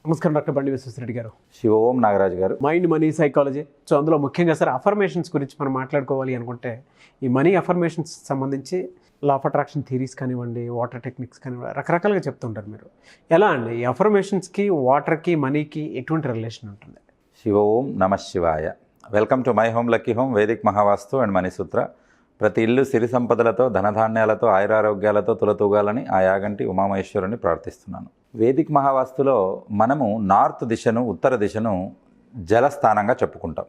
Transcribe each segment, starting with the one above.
నమస్కారం doctor BVSS Reddy గారు. శివ ఓం నాగరాజు గారు. Mind money psychology. సో అందులో ముఖ్యంగా సార్ అఫర్మేషన్స్ గురించి మనం మాట్లాడుకోవాలి అనుకుంటే ఈ మనీ అఫర్మేషన్స్ సంబంధించి లా ఆఫ్ అట్రాక్షన్ థియరీస్ కానివ్వండి, వాటర్ టెక్నిక్స్ కానివ్వండి, రకరకాలుగా చెప్తుంటారు మీరు. ఎలా అండి ఈ అఫర్మేషన్స్కి వాటర్కి మనీకి ఎటువంటి రిలేషన్ ఉంటుంది? శివ ఓం నమ శివాయ. Welcome to my home lucky home Vedic Mahavastu and Manisutra. ప్రతి ఇల్లు సిరి సంపదలతో ధనధాన్యాలతో ఆయురారోగ్యాలతో తులతూగాలని ఆ యాగంటి ఉమామహేశ్వరుని ప్రార్థిస్తున్నాను. వేదిక్ మహావాస్తులో మనము నార్త్ దిశను ఉత్తర దిశను జలస్థానంగా చెప్పుకుంటాం.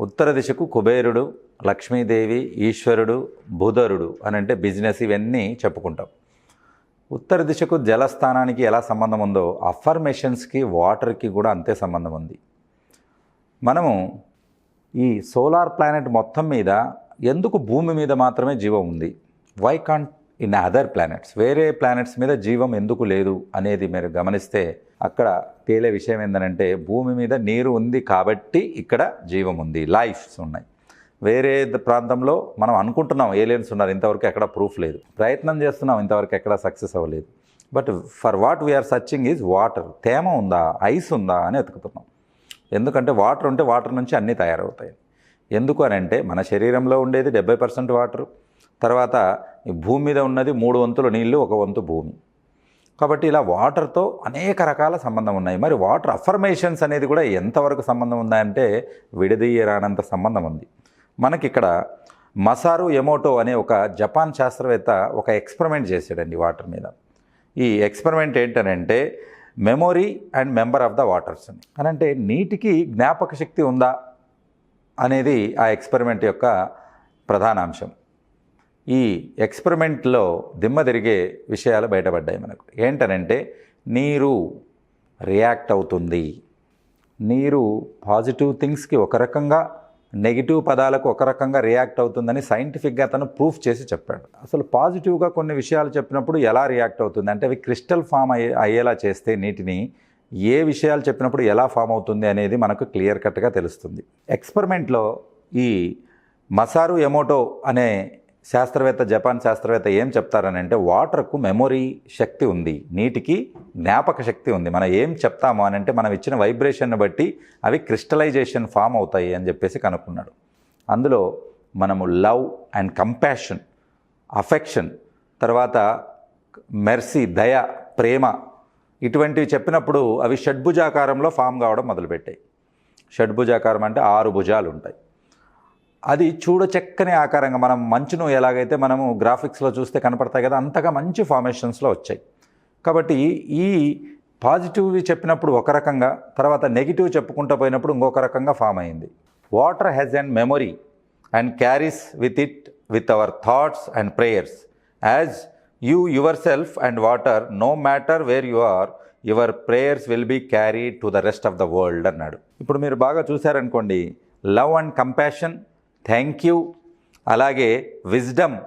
ఉత్తర దిశకు కుబేరుడు, లక్ష్మీదేవి, ఈశ్వరుడు, బుధరుడు అని అంటే బిజినెస్ ఇవన్నీ చెప్పుకుంటాం. ఉత్తర దిశకు జలస్థానానికి ఎలా సంబంధం ఉందో అఫర్మేషన్స్కి వాటర్కి కూడా అంతే సంబంధం ఉంది. మనము ఈ సోలార్ ప్లానెట్ మొత్తం మీద ఎందుకు భూమి మీద మాత్రమే జీవం ఉంది, why can't in other planets, వేరే ప్లానెట్స్ మీద జీవం ఎందుకు లేదు అనేది మీరు గమనిస్తే అక్కడ తేలే విషయం ఏంటంటే భూమి మీద నీరు ఉంది కాబట్టి ఇక్కడ జీవం ఉంది, లైఫ్స్ ఉన్నాయి. వేరే ప్రాంతంలో మనం అనుకుంటున్నాం ఏలియన్స్ ఉన్నారు, ఇంతవరకు ఎక్కడ ప్రూఫ్ లేదు. ప్రయత్నం చేస్తున్నాం, ఇంతవరకు ఎక్కడ సక్సెస్ అవ్వలేదు. But for what we are searching is water. తేమ ఉందా, ఐస్ ఉందా అని వెతుకుతున్నాం. ఎందుకంటే వాటర్ ఉంటే వాటర్ నుంచి అన్నీ తయారవుతాయి. ఎందుకు అని అంటే మన శరీరంలో ఉండేది 70% వాటరు, తర్వాత భూమి మీద ఉన్నది 3 వంతులు నీళ్ళు, 1 వంతు భూమి. కాబట్టి ఇలా వాటర్తో అనేక రకాల సంబంధం ఉన్నాయి. మరి వాటర్ అఫర్మేషన్స్ అనేది కూడా ఎంతవరకు సంబంధం ఉందంటే విడదీయరానంత సంబంధం ఉంది. మనకిక్కడ మసారు ఎమోటో అనే ఒక జపాన్ శాస్త్రవేత్త ఒక ఎక్స్పెరిమెంట్ చేశాడండి వాటర్ మీద. ఈ ఎక్స్పెరిమెంట్ ఏంటనంటే memory and member of the waters అని అంటే నీటికి జ్ఞాపక శక్తి ఉందా అనేది ఆ ఎక్స్పెరిమెంట్ యొక్క ప్రధాన అంశం. ఈ ఎక్స్పెరిమెంట్లో దిమ్మ తిరిగే విషయాలు బయటపడ్డాయి మనకు. ఏంటనంటే నీరు రియాక్ట్ అవుతుంది. నీరు పాజిటివ్ థింగ్స్కి ఒక రకంగా, నెగిటివ్ పదాలకు ఒక రకంగా రియాక్ట్ అవుతుందని సైంటిఫిక్గా అతను ప్రూఫ్ చేసి చెప్పాడు. అసలు పాజిటివ్గా కొన్ని విషయాలు చెప్పినప్పుడు ఎలా రియాక్ట్ అవుతుంది అంటే అవి క్రిస్టల్ ఫామ్ అయ్యేలా చేస్తే నీటిని ఏ విషయాలు చెప్పినప్పుడు ఎలా ఫామ్ అవుతుంది అనేది మనకు క్లియర్ కట్గా తెలుస్తుంది. ఎక్స్పెరిమెంట్లో ఈ మసారు ఎమోటో అనే శాస్త్రవేత్త, జపాన్ శాస్త్రవేత్త ఏం చెప్తారని అంటే వాటర్కు మెమొరీ శక్తి ఉంది, నీటికి జ్ఞాపక శక్తి ఉంది. మనం ఏం చెప్తాము అని అంటే మనం ఇచ్చిన వైబ్రేషన్ని బట్టి అవి క్రిస్టలైజేషన్ ఫామ్ అవుతాయి అని చెప్పేసి కనుక్కున్నాడు. అందులో మనము లవ్ అండ్ కంపాషన్, అఫెక్షన్, తర్వాత మెర్సీ, దయ, ప్రేమ ఇటువంటివి చెప్పినప్పుడు అవి షడ్భుజాకారంలో ఫామ్ కావడం మొదలుపెట్టాయి. షడ్భుజాకారం అంటే 6 భుజాలు ఉంటాయి. అది చూడచక్కని ఆకారంగా మనం మంచును ఎలాగైతే మనము గ్రాఫిక్స్లో చూస్తే కనపడతాయి కదా, అంతగా మంచి ఫార్మేషన్స్లో వచ్చాయి. కాబట్టి ఈ పాజిటివ్వి చెప్పినప్పుడు ఒక రకంగా, తర్వాత నెగిటివ్ చెప్పుకుంటూ పోయినప్పుడు ఇంకొక రకంగా ఫామ్ అయింది. Water has and memory and carries with it with our thoughts and prayers as you yourself and water, no matter where you are, your prayers will be carried to the rest of the world అన్నాడు. ఇప్పుడు మీరు బాగా చూసారనుకోండి, love and compassion, thank you, అలాగే wisdom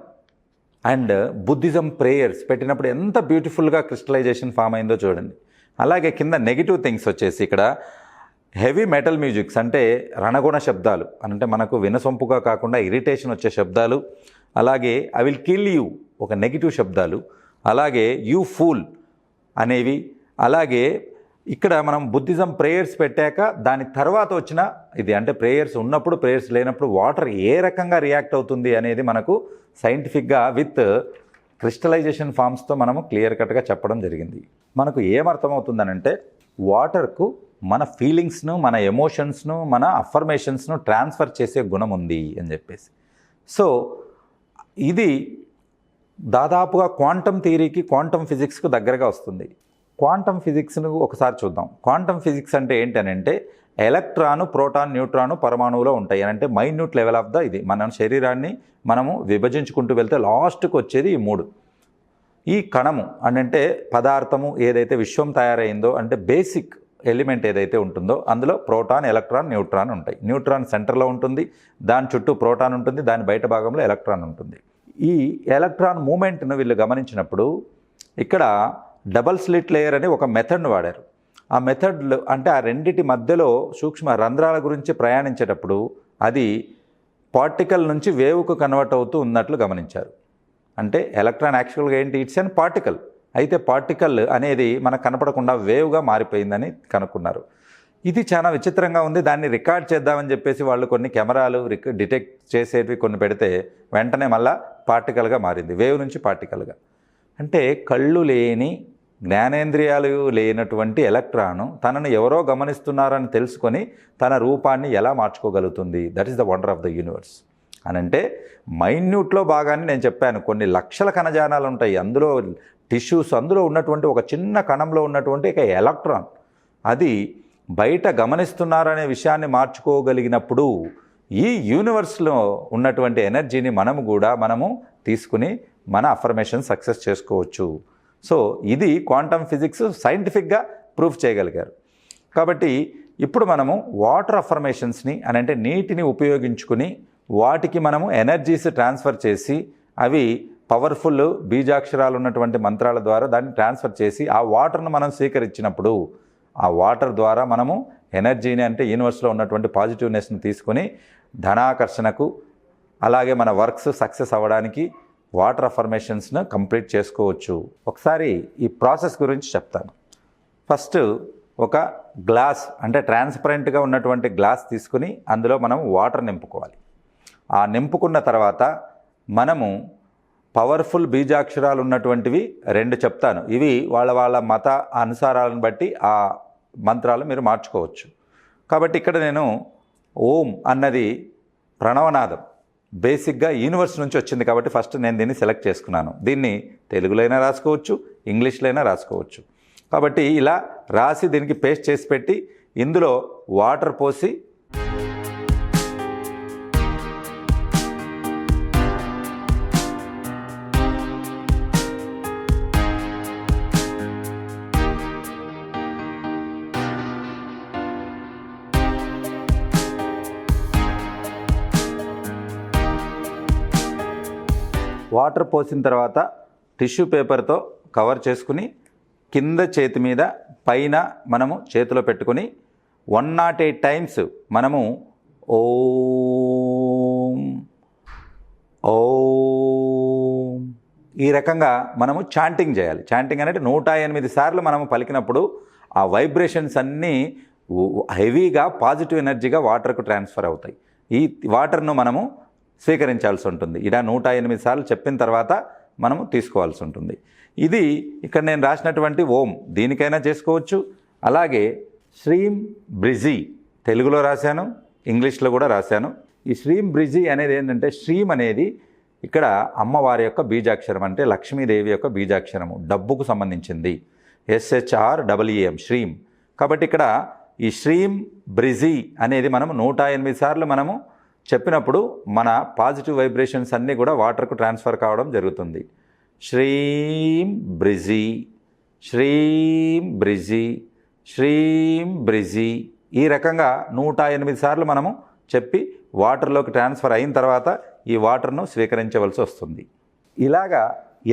and Buddhism prayers పెట్టినప్పుడు ఎంత బ్యూటిఫుల్గా crystallisation form అయిందో చూడండి. అలాగే కింద నెగిటివ్ థింగ్స్ వచ్చేసి ఇక్కడ హెవీ మెటల్ మ్యూజిక్స్ అంటే రణగుణ శబ్దాలు అంటే మనకు వినసొంపుగా కాకుండా ఇరిటేషన్ వచ్చే శబ్దాలు, అలాగే ఐ విల్ కిల్ యూ ఒక నెగిటివ్ శబ్దాలు, అలాగే యూ ఫూల్ అనేవి. అలాగే ఇక్కడ మనం బుద్ధిజం ప్రేయర్స్ పెట్టాక దాని తర్వాత వచ్చిన ఇది అంటే ప్రేయర్స్ ఉన్నప్పుడు, ప్రేయర్స్ లేనప్పుడు వాటర్ ఏ రకంగా రియాక్ట్ అవుతుంది అనేది మనకు సైంటిఫిక్గా విత్ క్రిస్టలైజేషన్ ఫామ్స్తో మనము క్లియర్ కట్గా చెప్పడం జరిగింది. మనకు ఏమర్థమవుతుందనంటే వాటర్కు మన ఫీలింగ్స్ను, మన ఎమోషన్స్ను, మన అఫర్మేషన్స్ను ట్రాన్స్ఫర్ చేసే గుణం ఉంది అని చెప్పేసి. సో ఇది దాదాపుగా క్వాంటమ్ థియరీకి, క్వాంటమ్ ఫిజిక్స్కు దగ్గరగా వస్తుంది. క్వాంటమ్ ఫిజిక్స్ను ఒకసారి చూద్దాం. క్వాంటమ్ ఫిజిక్స్ అంటే ఏంటనంటే ఎలక్ట్రాను, ప్రోటాన్, న్యూట్రాను పరమాణువులో ఉంటాయి అని అంటే మైన్యూట్ లెవెల్ ఆఫ్ ద ఇది మన శరీరాన్ని మనము విభజించుకుంటూ వెళ్తే లాస్ట్కి వచ్చేది ఈ 3. ఈ కణము అంటే పదార్థము ఏదైతే విశ్వం తయారైందో అంటే బేసిక్ ఎలిమెంట్ ఏదైతే ఉంటుందో అందులో ప్రోటాన్, ఎలక్ట్రాన్, న్యూట్రాన్ ఉంటాయి. న్యూట్రాన్ సెంటర్లో ఉంటుంది, దాని చుట్టూ ప్రోటాన్ ఉంటుంది, దాని బయట భాగంలో ఎలక్ట్రాన్ ఉంటుంది. ఈ ఎలక్ట్రాన్ మూమెంట్ను వీళ్ళు గమనించినప్పుడు ఇక్కడ డబల్ స్లిట్ లేయర్ అని ఒక మెథడ్ను వాడారు. ఆ మెథడ్లు అంటే ఆ రెండిటి మధ్యలో సూక్ష్మ రంధ్రాల గురించి ప్రయాణించేటప్పుడు అది పార్టికల్ నుంచి వేవ్కు కన్వర్ట్ అవుతూ ఉన్నట్లు గమనించారు. అంటే ఎలక్ట్రాన్ యాక్చువల్గా ఏంటి, ఇట్స్ అన్ పార్టికల్, అయితే పార్టికల్ అనేది మనకు కనపడకుండా వేవ్గా మారిపోయిందని కనుక్కున్నారు. ఇది చాలా విచిత్రంగా ఉంది. దాన్ని రికార్డ్ చేద్దామని చెప్పేసి వాళ్ళు కొన్ని కెమెరాలు డిటెక్ట్ చేసేవి కొన్ని పెడితే వెంటనే మళ్ళా పార్టికల్గా మారింది, వేవ్ నుంచి పార్టికల్గా. అంటే కళ్ళు లేని, జ్ఞానేంద్రియాలు లేనటువంటి ఎలక్ట్రాను తనను ఎవరో గమనిస్తున్నారని తెలుసుకొని తన రూపాన్ని ఎలా మార్చుకోగలుగుతుంది? That is the wonder of the universe. అని అంటే మైన్యూట్లో భాగాన్ని నేను చెప్పాను, కొన్ని లక్షల కణజాలాలు ఉంటాయి, అందులో టిష్యూస్, అందులో ఉన్నటువంటి ఒక చిన్న కణంలో ఉన్నటువంటి ఒక ఎలక్ట్రాన్ అది బయట గమనిస్తున్నారనే విషయాన్ని మార్చుకోగలిగినప్పుడు ఈ యూనివర్స్లో ఉన్నటువంటి ఎనర్జీని మనము తీసుకుని మన అఫర్మేషన్ సక్సెస్ చేసుకోవచ్చు. సో ఇది క్వాంటమ్ ఫిజిక్స్ సైంటిఫిక్గా ప్రూఫ్ చేయగలిగారు. కాబట్టి ఇప్పుడు మనము వాటర్ అఫర్మేషన్స్ని అని అంటే నీటిని ఉపయోగించుకుని వాటికి మనము ఎనర్జీస్ ట్రాన్స్ఫర్ చేసి అవి పవర్ఫుల్ బీజాక్షరాలు ఉన్నటువంటి మంత్రాల ద్వారా దాన్ని ట్రాన్స్ఫర్ చేసి ఆ వాటర్ను మనం స్వీకరించినప్పుడు ఆ వాటర్ ద్వారా మనము ఎనర్జీని అంటే యూనివర్స్లో ఉన్నటువంటి పాజిటివ్నెస్ని తీసుకొని ధనాకర్షణకు అలాగే మన వర్క్స్ సక్సెస్ అవ్వడానికి వాటర్ అఫర్మేషన్స్ను కంప్లీట్ చేసుకోవచ్చు. ఒకసారి ఈ ప్రాసెస్ గురించి చెప్తాను. ఫస్ట్ ఒక గ్లాస్ అంటే ట్రాన్స్పరెంట్గా ఉన్నటువంటి గ్లాస్ తీసుకుని అందులో మనం వాటర్ నింపుకోవాలి. ఆ నింపుకున్న తర్వాత మనము పవర్ఫుల్ బీజాక్షరాలు ఉన్నటువంటివి 2 చెప్తాను. ఇవి వాళ్ళ మత అనుసారాలను బట్టి ఆ మంత్రాలు మీరు మార్చుకోవచ్చు. కాబట్టి ఇక్కడ నేను ఓం అన్నది ప్రణవనాదం, బేసిక్గా యూనివర్స్ నుంచి వచ్చింది కాబట్టి ఫస్ట్ నేను దీన్ని సెలెక్ట్ చేసుకున్నాను. దీన్ని తెలుగులో అయినా రాసుకోవచ్చు, ఇంగ్లీష్లో అయినా రాసుకోవచ్చు. కాబట్టి ఇలా రాసి దీనికి పేస్ట్ చేసి పెట్టి ఇందులో వాటర్ పోసి వాటర్ పోసిన తర్వాత టిష్యూ పేపర్తో కవర్ చేసుకుని కింద చేతి మీద పైన మనము చేతిలో పెట్టుకుని 108 టైమ్స్ మనము ఓం ఓం ఈ రకంగా మనము చాంటింగ్ చేయాలి. చాంటింగ్ అనేది 108 సార్లు మనము పలికినప్పుడు ఆ వైబ్రేషన్స్ అన్నీ హెవీగా పాజిటివ్ ఎనర్జీగా వాటర్కు ట్రాన్స్ఫర్ అవుతాయి. ఈ వాటర్ను మనము స్వీకరించాల్సి ఉంటుంది. ఇలా 108 సార్లు చెప్పిన తర్వాత మనము తీసుకోవాల్సి ఉంటుంది. ఇది ఇక్కడ నేను రాసినటువంటి ఓం దీనికైనా చేసుకోవచ్చు. అలాగే శ్రీం బ్రిజి తెలుగులో రాశాను, ఇంగ్లీష్లో కూడా రాశాను. ఈ శ్రీం బ్రిజి అనేది ఏంటంటే శ్రీం అనేది ఇక్కడ అమ్మవారి యొక్క బీజాక్షరం, అంటే లక్ష్మీదేవి యొక్క బీజాక్షరము, డబ్బుకు సంబంధించింది. SHREEM శ్రీం. కాబట్టి ఇక్కడ ఈ శ్రీం బ్రిజి అనేది మనము 108 సార్లు మనము చెప్పినప్పుడు మన పాజిటివ్ వైబ్రేషన్స్ అన్నీ కూడా వాటర్కు ట్రాన్స్ఫర్ కావడం జరుగుతుంది. శ్రీం బ్రిజి, శ్రీం బ్రిజి, శ్రీం బ్రిజి ఈ రకంగా 108 సార్లు మనము చెప్పి వాటర్లోకి ట్రాన్స్ఫర్ అయిన తర్వాత ఈ వాటర్ను స్వీకరించవలసి వస్తుంది. ఇలాగా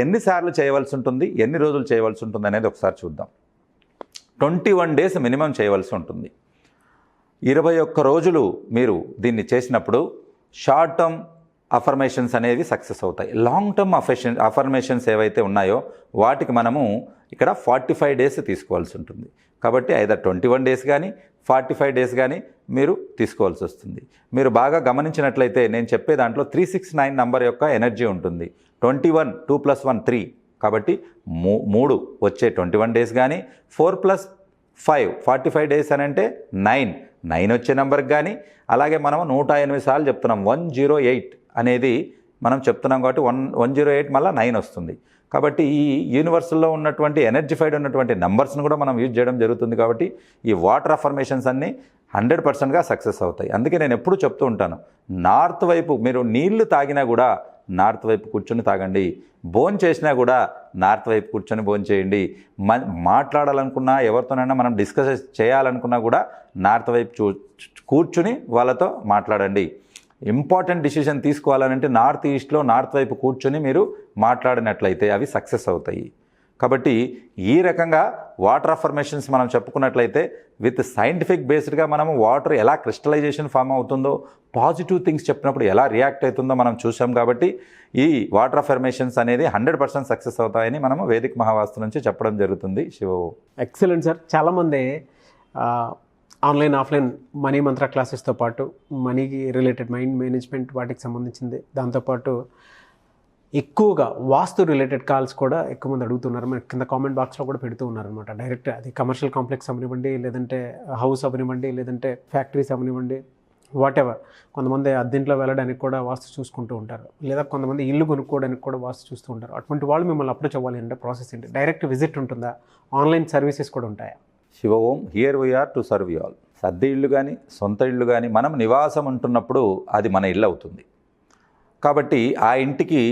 ఎన్నిసార్లు చేయవలసి ఉంటుంది, ఎన్ని రోజులు చేయవలసి ఉంటుంది అనేది ఒకసారి చూద్దాం. 21 డేస్ మినిమం చేయవలసి ఉంటుంది. 21 రోజులు మీరు దీన్ని చేసినప్పుడు షార్ట్ టర్మ్ అఫర్మేషన్స్ అనేవి సక్సెస్ అవుతాయి. లాంగ్ టర్మ్ అఫర్మేషన్స్ ఏవైతే ఉన్నాయో వాటికి మనము ఇక్కడ 45 డేస్ తీసుకోవాల్సి ఉంటుంది. కాబట్టి ఐదర్ 21 డేస్ కానీ 45 డేస్ కానీ మీరు తీసుకోవాల్సి వస్తుంది. మీరు బాగా గమనించినట్లయితే నేను చెప్పే దాంట్లో 369 నంబర్ యొక్క ఎనర్జీ ఉంటుంది. 21 2 + 1 3 కాబట్టి 3 వచ్చే 21 డేస్ కానీ 4 + 5 45 డేస్ అని అంటే 9 వచ్చే నెంబర్కి కానీ అలాగే మనం 108 సార్లు చెప్తున్నాం. 108 అనేది మనం చెప్తున్నాం కాబట్టి 108 మళ్ళీ 9 వస్తుంది. కాబట్టి ఈ యూనివర్సల్లో ఉన్నటువంటి ఎనర్జిఫైడ్ ఉన్నటువంటి నెంబర్స్ని కూడా మనం యూజ్ చేయడం జరుగుతుంది. కాబట్టి ఈ వాటర్ అఫర్మేషన్స్ అన్నీ 100%గా సక్సెస్ అవుతాయి. అందుకే నేను ఎప్పుడూ చెప్తూ ఉంటాను, నార్త్ వైపు మీరు నీళ్లు తాగినా కూడా నార్త్ వైపు కూర్చొని తాగండి, భోజనం చేసినా కూడా నార్త్ వైపు కూర్చొని భోజనం చేయండి, మాట్లాడాలనుకున్నా ఎవరితోనైనా మనం డిస్కస్ చేయాలనుకున్నా కూడా నార్త్ వైపు కూర్చుని వాళ్ళతో మాట్లాడండి. ఇంపార్టెంట్ డిసిషన్ తీసుకోవాలంటే నార్త్ ఈస్ట్లో నార్త్ వైపు కూర్చొని మీరు మాట్లాడినట్లయితే అవి సక్సెస్ అవుతాయి. కాబట్టి ఈ రకంగా వాటర్ అఫర్మేషన్స్ మనం చెప్పుకున్నట్లయితే విత్ సైంటిఫిక్ బేస్డ్గా మనము వాటర్ ఎలా క్రిస్టలైజేషన్ ఫామ్ అవుతుందో, పాజిటివ్ థింగ్స్ చెప్పినప్పుడు ఎలా రియాక్ట్ అవుతుందో మనం చూసాం. కాబట్టి ఈ వాటర్ అఫర్మేషన్స్ అనేది 100% సక్సెస్ అవుతాయని మనము వేదిక్ మహావాస్తు నుంచి చెప్పడం జరుగుతుంది. Shiva excellent sir. చాలామంది ఆన్లైన్ ఆఫ్లైన్ మనీ మంత్ర క్లాసెస్తో పాటు మనీకి రిలేటెడ్ మైండ్ మేనేజ్మెంట్ వాటికి సంబంధించింది, దాంతోపాటు ఎక్కువగా వాస్తు రిలేటెడ్ కాల్స్ కూడా ఎక్కువ మంది అడుగుతున్నారు. మనకి కింద కామెంట్ బాక్స్లో కూడా పెడుతూ ఉన్నారనమాట. డైరెక్ట్ అది కమర్షియల్ కాంప్లెక్స్ అవనివ్వండి, లేదంటే హౌస్ అవనివ్వండి, లేదంటే ఫ్యాక్టరీస్ అవనివ్వండి, వాట్ ఎవర్. కొంతమంది అద్దెంట్లో వెళ్ళడానికి కూడా వాస్తు చూసుకుంటూ ఉంటారు, లేదా కొంతమంది ఇల్లు కొనుక్కోవడానికి కూడా వాస్తు చూస్తూ ఉంటారు. అటువంటి వాళ్ళు మిమ్మల్ని అప్రోచ్ అవ్వాలి అంటే ప్రాసెస్ ఏంటి? డైరెక్ట్ విజిట్ ఉంటుందా? ఆన్లైన్ సర్వీసెస్ కూడా ఉంటాయా? Shiva Om, here we are to serve you all. సర్ది ఇల్లు కానీ సొంత ఇల్లు కానీ మనం నివాసం ఉంటున్నప్పుడు అది మన ఇల్లు అవుతుంది. కాబట్టి ఆ ఇంటికి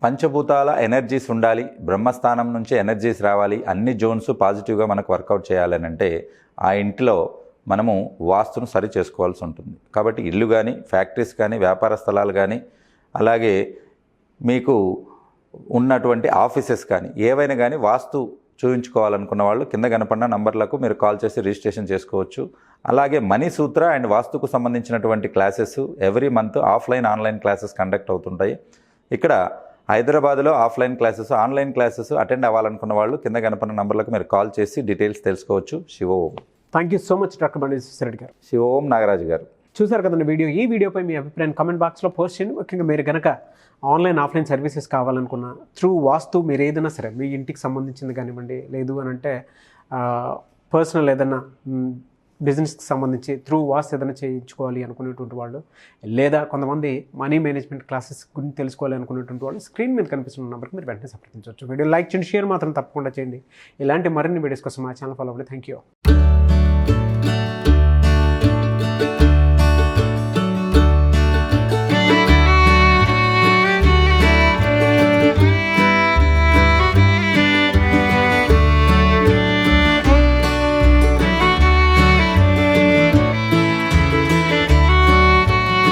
పంచభూతాల ఎనర్జీస్ ఉండాలి, బ్రహ్మస్థానం నుంచి ఎనర్జీస్ రావాలి, అన్ని జోన్స్ పాజిటివ్గా మనకు వర్కౌట్ చేయాలని అంటే ఆ ఇంటిలో మనము వాస్తును సరి చేసుకోవాల్సి ఉంటుంది. కాబట్టి ఇల్లు కానీ, ఫ్యాక్టరీస్ కానీ, వ్యాపార స్థలాలు కానీ, అలాగే మీకు ఉన్నటువంటి ఆఫీసెస్ కానీ, ఏవైనా కానీ వాస్తు చూపించుకోవాలనుకున్న వాళ్ళు కింద కనపడిన నంబర్లకు మీరు కాల్ చేసి రిజిస్ట్రేషన్ చేసుకోవచ్చు. అలాగే మనీ సూత్ర అండ్ వాస్తుకు సంబంధించినటువంటి classes every month offline online classes conduct అవుతుంటాయి. ఇక్కడ హైదరాబాద్లో offline classes, online classes attend అవ్వాలనుకున్న వాళ్ళు కింద కనపడిన నంబర్లకు మీరు కాల్ చేసి డీటెయిల్స్ తెలుసుకోవచ్చు. Shiva Om. Thank you so much doctor Bandi Reddy గారు. శివ ఓం నాగరాజు గారు. చూసారు కదండి వీడియో. ఈ వీడియోపై మీ అభిప్రాయం కామెంట్ బాక్స్లో పోస్ట్ చేయండి. ముఖ్యంగా మీరు కనుక ఆన్లైన్ ఆఫ్లైన్ సర్వీసెస్ కావాలనుకున్న త్రూ వాస్తు మీరు ఏదైనా సరే, మీ ఇంటికి సంబంధించింది కానివ్వండి, లేదు అని అంటే పర్సనల్ ఏదైనా బిజినెస్కి సంబంధించి త్రూ వాస్తు ఏదైనా చేయించుకోవాలి అనుకునేటువంటి వాళ్ళు, లేదా కొంతమంది మనీ మేనేజ్మెంట్ క్లాసెస్ గురించి తెలుసుకోవాలి అనుకునేటువంటి వాళ్ళు స్క్రీన్ మీద కనిపిస్తున్న నెంబర్కి మీరు వెంటనే సంప్రదించవచ్చు. వీడియో లైక్ చేయండి, షేర్ మాత్రం తప్పకుండా చేయండి. ఇలాంటి మరిన్ని వీడియోస్ కోసం మా ఛానల్ ఫాలో అవ్వండి. Thank you.